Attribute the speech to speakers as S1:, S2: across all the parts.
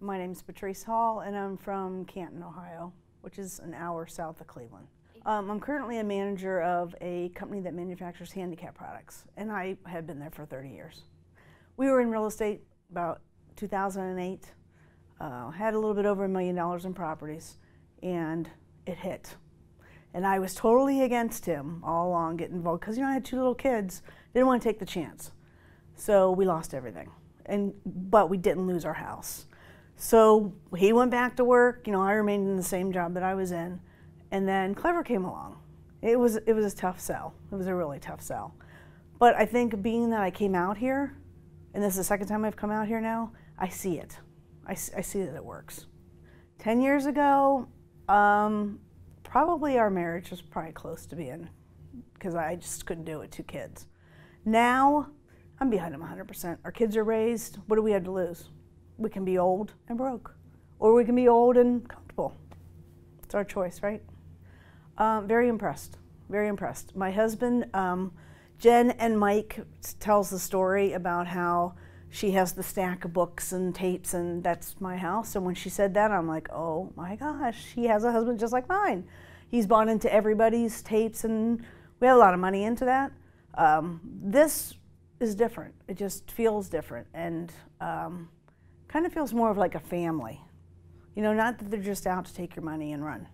S1: My name's Patrice Hall, and I'm from Canton, Ohio, which is an hour south of Cleveland. I'm currently a manager of a company that manufactures handicap products, and I have been there for 30 years. We were in real estate about 2008, had a little bit over $1 million in properties, and it hit. And I was totally against him all along getting involved, because I had 2 little kids, didn't want to take the chance. So we lost everything, but we didn't lose our house. So he went back to work, I remained in the same job that I was in, and then Clever came along. It was a tough sell. It was a really tough sell. But I think being that I came out here, and this is the second time I've come out here now, I see it. I see that it works. 10 years ago, probably our marriage was probably close to being, because I just couldn't do it, 2 kids. Now, I'm behind him 100%. Our kids are raised. What do we have to lose? We can be old and broke, or we can be old and comfortable. It's our choice, right? Very impressed, very impressed. My husband, Jen and Mike, tells the story about how she has the stack of books and tapes, and that's my house. And when she said that, I'm like, oh my gosh, he has a husband just like mine. He's bought into everybody's tapes, and we have a lot of money into that. This is different. It just feels different, and kind of feels more of like a family. Not that they're just out to take your money and run.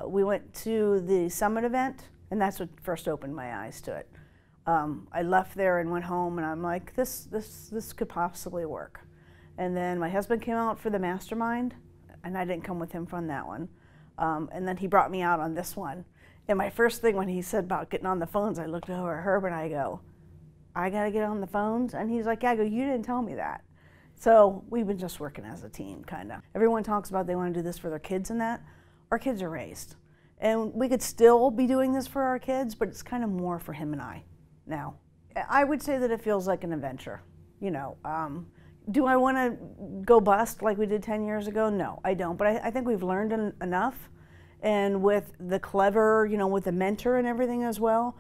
S1: We went to the Summit event, and that's what first opened my eyes to it. I left there and went home, and I'm like, this could possibly work. And then my husband came out for the mastermind, and I didn't come with him from that one. And then he brought me out on this one. And my first thing when he said about getting on the phones, I looked over at Herb and I go, I gotta get on the phones? And he's like, yeah. I go, you didn't tell me that. So we've been just working as a team, kind of. Everyone talks about they want to do this for their kids and that. Our kids are raised. And we could still be doing this for our kids, but it's kind of more for him and I now. I would say that it feels like an adventure. Do I want to go bust like we did 10 years ago? No, I don't. But I think we've learned enough. And with the Clever, with the mentor and everything as well,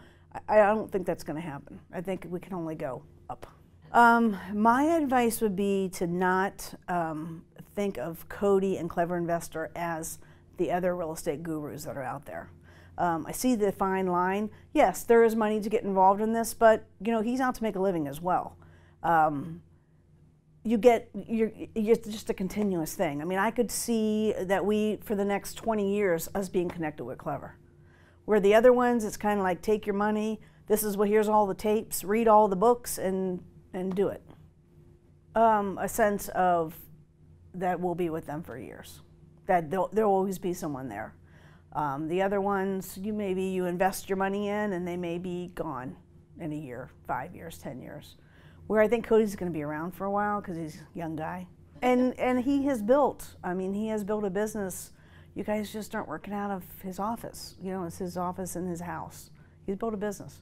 S1: I don't think that's going to happen. I think we can only go up. My advice would be to not think of Cody and Clever Investor as the other real estate gurus that are out there. I see the fine line. Yes, there is money to get involved in this, but he's out to make a living as well. It's just a continuous thing. I mean, I could see that for the next 20 years, us being connected with Clever. Where the other ones, it's kind of like, take your money, here's all the tapes, read all the books, and do it. A sense of that we'll be with them for years. That there'll always be someone there. The other ones, maybe you invest your money in, and they may be gone in a year, 5 years, 10 years. Where I think Cody's going to be around for a while because he's a young guy. And he has built, he has built a business. You guys just aren't working out of his office. It's his office in his house. He's built a business.